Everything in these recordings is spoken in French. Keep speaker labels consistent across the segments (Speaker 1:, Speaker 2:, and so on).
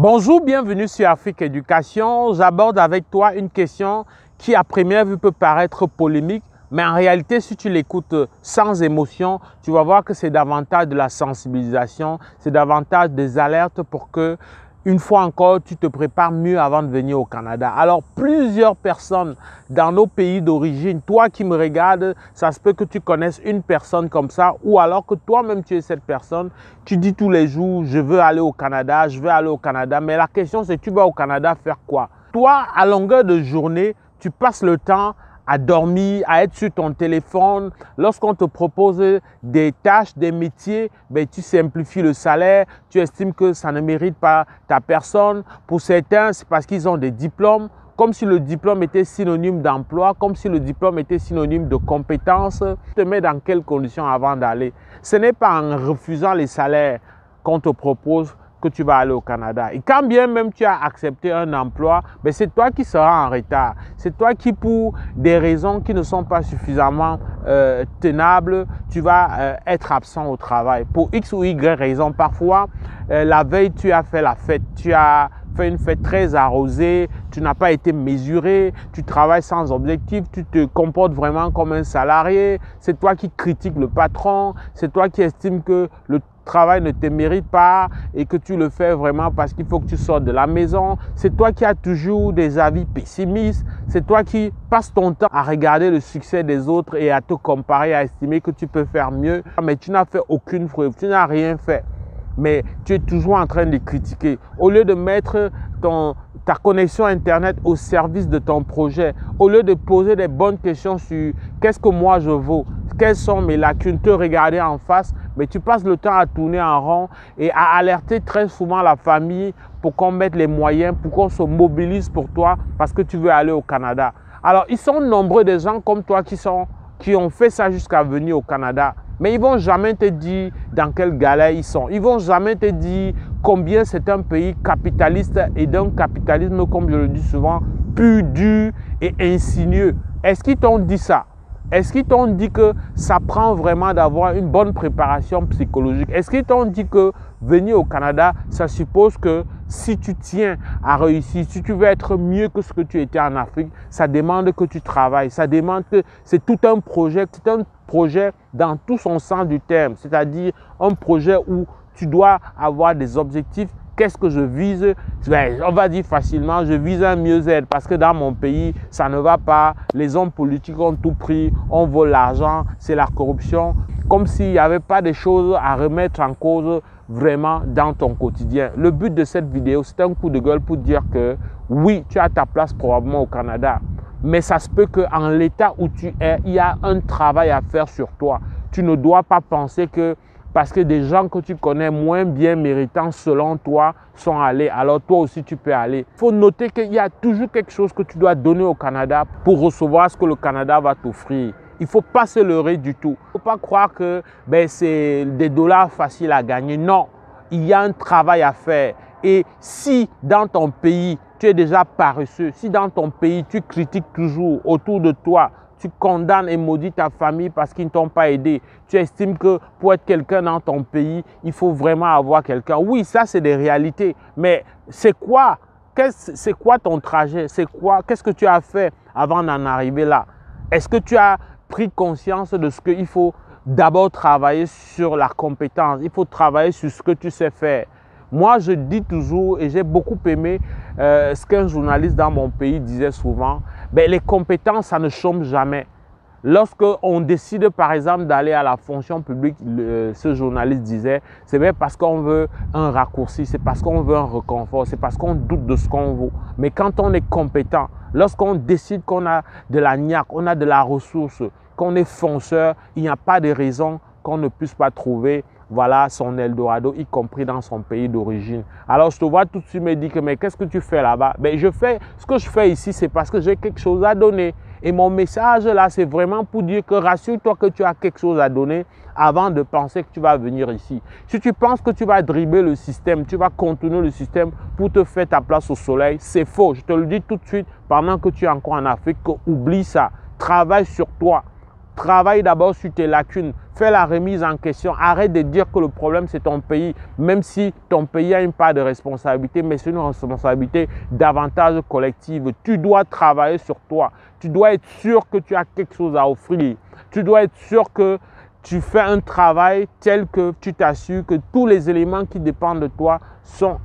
Speaker 1: Bonjour, bienvenue sur Afrique Éducation. J'aborde avec toi une question qui à première vue peut paraître polémique, mais en réalité, si tu l'écoutes sans émotion, tu vas voir que c'est davantage de la sensibilisation, c'est davantage des alertes pour que, une fois encore, tu te prépares mieux avant de venir au Canada. Alors, plusieurs personnes dans nos pays d'origine, toi qui me regardes, ça se peut que tu connaisses une personne comme ça, ou alors que toi-même tu es cette personne, tu dis tous les jours, je veux aller au Canada, je veux aller au Canada. Mais la question c'est, tu vas au Canada faire quoi? Toi, à longueur de journée, tu passes le temps à dormir, à être sur ton téléphone. Lorsqu'on te propose des tâches, des métiers, ben, tu simplifies le salaire, tu estimes que ça ne mérite pas ta personne. Pour certains, c'est parce qu'ils ont des diplômes, comme si le diplôme était synonyme d'emploi, comme si le diplôme était synonyme de compétence. Tu te mets dans quelles conditions avant d'aller? Ce n'est pas en refusant les salaires qu'on te propose que tu vas aller au Canada. Et quand bien même tu as accepté un emploi, ben c'est toi qui seras en retard. C'est toi qui, pour des raisons qui ne sont pas suffisamment tenables, tu vas être absent au travail. Pour X ou Y raison, parfois, la veille, tu as fait la fête, tu as fait une fête très arrosée, tu n'as pas été mesuré, tu travailles sans objectif, tu te comportes vraiment comme un salarié, c'est toi qui critiques le patron, c'est toi qui estimes que le travail ne te mérite pas et que tu le fais vraiment parce qu'il faut que tu sortes de la maison. C'est toi qui as toujours des avis pessimistes. C'est toi qui passes ton temps à regarder le succès des autres et à te comparer, à estimer que tu peux faire mieux. Mais tu n'as fait aucune preuve, tu n'as rien fait. Mais tu es toujours en train de critiquer. Au lieu de mettre ta connexion Internet au service de ton projet, au lieu de poser des bonnes questions sur qu'est-ce que moi je vaux, quelles sont mes lacunes, te regarder en face, mais tu passes le temps à tourner en rond et à alerter très souvent la famille pour qu'on mette les moyens, pour qu'on se mobilise pour toi parce que tu veux aller au Canada. Alors, ils sont nombreux des gens comme toi qui ont fait ça jusqu'à venir au Canada. Mais ils ne vont jamais te dire dans quelle galère ils sont. Ils ne vont jamais te dire combien c'est un pays capitaliste et d'un capitalisme, comme je le dis souvent, pur, dur et insidieux. Est-ce qu'ils t'ont dit ça? Est-ce qu'ils t'ont dit que ça prend vraiment d'avoir une bonne préparation psychologique? Est-ce qu'ils t'ont dit que venir au Canada, ça suppose que si tu tiens à réussir, si tu veux être mieux que ce que tu étais en Afrique, ça demande que tu travailles, ça demande que c'est tout un projet, c'est un projet dans tout son sens du terme, c'est-à-dire un projet où tu dois avoir des objectifs. Qu'est-ce que je vise? On va dire facilement, je vise un mieux-être parce que dans mon pays, ça ne va pas. Les hommes politiques ont tout pris, on vole l'argent, c'est la corruption. Comme s'il n'y avait pas des choses à remettre en cause vraiment dans ton quotidien. Le but de cette vidéo, c'est un coup de gueule pour dire que oui, tu as ta place probablement au Canada. Mais ça se peut qu'en l'état où tu es, il y a un travail à faire sur toi. Tu ne dois pas penser que parce que des gens que tu connais moins bien méritants selon toi sont allés, alors toi aussi tu peux aller. Il faut noter qu'il y a toujours quelque chose que tu dois donner au Canada pour recevoir ce que le Canada va t'offrir. Il ne faut pas se leurrer du tout. Il ne faut pas croire que c'est des dollars faciles à gagner. Non, il y a un travail à faire. Et si dans ton pays, tu es déjà paresseux, si dans ton pays, tu critiques toujours autour de toi, tu condamnes et maudis ta famille parce qu'ils ne t'ont pas aidé. Tu estimes que pour être quelqu'un dans ton pays, il faut vraiment avoir quelqu'un. Oui, ça, c'est des réalités. Mais c'est quoi? C'est quoi ton trajet? C'est quoi? Qu'est-ce que tu as fait avant d'en arriver là? Est-ce que tu as pris conscience de ce qu'il faut d'abord travailler sur la compétence? Il faut travailler sur ce que tu sais faire. Moi, je dis toujours, et j'ai beaucoup aimé ce qu'un journaliste dans mon pays disait souvent, les compétences, ça ne chôme jamais. Lorsqu'on décide, par exemple, d'aller à la fonction publique, ce journaliste disait, c'est bien parce qu'on veut un raccourci, c'est parce qu'on veut un réconfort, c'est parce qu'on doute de ce qu'on vaut. Mais quand on est compétent, lorsqu'on décide qu'on a de la niaque, on a de la ressource, qu'on est fonceur, il n'y a pas de raison qu'on ne puisse pas trouver son Eldorado, y compris dans son pays d'origine. Alors, je te vois tout de suite me dire que, mais qu'est-ce que tu fais là-bas? Ce que je fais ici, c'est parce que j'ai quelque chose à donner. Et mon message là, c'est vraiment pour dire que rassure-toi que tu as quelque chose à donner avant de penser que tu vas venir ici. Si tu penses que tu vas dribbler le système, tu vas contourner le système pour te faire ta place au soleil, c'est faux. Je te le dis tout de suite pendant que tu es encore en Afrique, oublie ça. Travaille sur toi. Travaille d'abord sur tes lacunes. Fais la remise en question. Arrête de dire que le problème, c'est ton pays. Même si ton pays a une part de responsabilité, mais c'est une responsabilité davantage collective. Tu dois travailler sur toi. Tu dois être sûr que tu as quelque chose à offrir. Tu dois être sûr que tu fais un travail tel que tu t'assures que tous les éléments qui dépendent de toi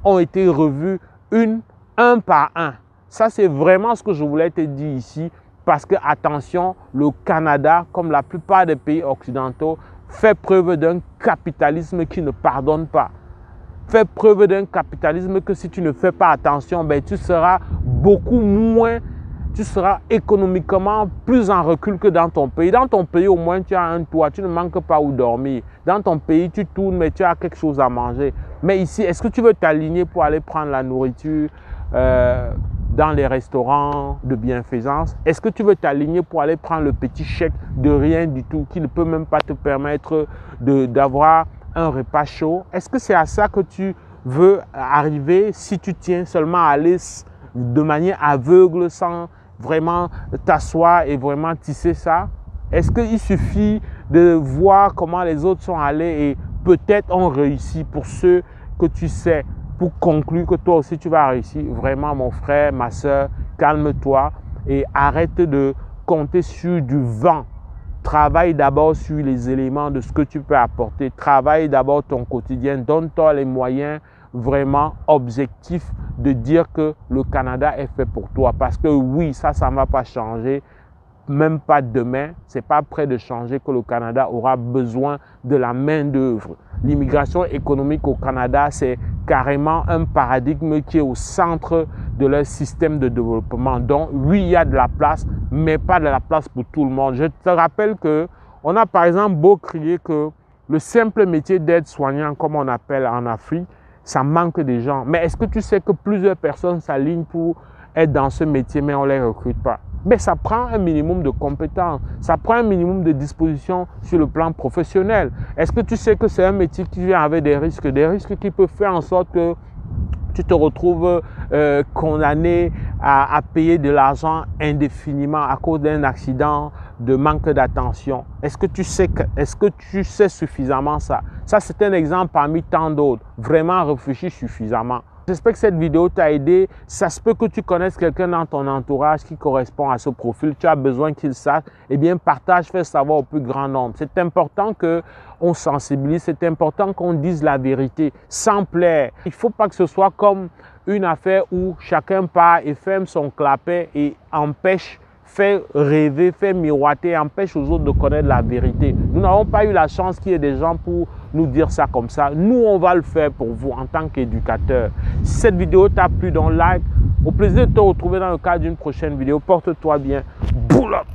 Speaker 1: ont été revus un par un. Ça, c'est vraiment ce que je voulais te dire ici. Parce que, attention, le Canada, comme la plupart des pays occidentaux, fait preuve d'un capitalisme qui ne pardonne pas. Fait preuve d'un capitalisme que si tu ne fais pas attention, ben, tu seras beaucoup moins, tu seras économiquement plus en recul que dans ton pays. Dans ton pays, au moins, tu as un toit, tu ne manques pas où dormir. Dans ton pays, tu tournes, mais tu as quelque chose à manger. Mais ici, est-ce que tu veux t'aligner pour aller prendre la nourriture dans les restaurants de bienfaisance? Est-ce que tu veux t'aligner pour aller prendre le petit chèque de rien du tout qui ne peut même pas te permettre d'avoir un repas chaud? Est-ce que c'est à ça que tu veux arriver si tu tiens seulement à aller de manière aveugle sans vraiment t'asseoir et vraiment tisser ça? Est-ce qu'il suffit de voir comment les autres sont allés et peut-être ont réussi pour ceux que tu sais, pour conclure que toi aussi tu vas réussir? Vraiment, mon frère, ma soeur, calme-toi et arrête de compter sur du vent. Travaille d'abord sur les éléments de ce que tu peux apporter. Travaille d'abord ton quotidien. Donne-toi les moyens vraiment objectifs de dire que le Canada est fait pour toi. Parce que oui, ça ne va pas changer. Même pas demain, ce n'est pas près de changer que le Canada aura besoin de la main-d'œuvre. L'immigration économique au Canada, c'est carrément un paradigme qui est au centre de leur système de développement. Donc, oui, il y a de la place, mais pas de la place pour tout le monde. Je te rappelle qu'on a par exemple beau crier que le simple métier d'aide-soignant, comme on appelle en Afrique, ça manque de gens. Mais est-ce que tu sais que plusieurs personnes s'alignent pour être dans ce métier, mais on ne les recrute pas? Mais ça prend un minimum de compétences, ça prend un minimum de disposition sur le plan professionnel. Est-ce que tu sais que c'est un métier qui vient avec des risques qui peuvent faire en sorte que tu te retrouves condamné à payer de l'argent indéfiniment à cause d'un accident, de manque d'attention? Est-ce que tu sais suffisamment ça? Ça, c'est un exemple parmi tant d'autres. Vraiment réfléchis suffisamment. J'espère que cette vidéo t'a aidé. Ça se peut que tu connaisses quelqu'un dans ton entourage qui correspond à ce profil. Tu as besoin qu'il sache. Eh bien, partage, fais savoir au plus grand nombre. C'est important qu'on sensibilise. C'est important qu'on dise la vérité sans plaire. Il ne faut pas que ce soit comme une affaire où chacun part et ferme son clapet et fait rêver, fait miroiter, empêche aux autres de connaître la vérité. Nous n'avons pas eu la chance qu'il y ait des gens pour nous dire ça comme ça. Nous, on va le faire pour vous en tant qu'éducateur. Si cette vidéo t'a plu, donc like. Au plaisir de te retrouver dans le cadre d'une prochaine vidéo. Porte-toi bien. Boule up!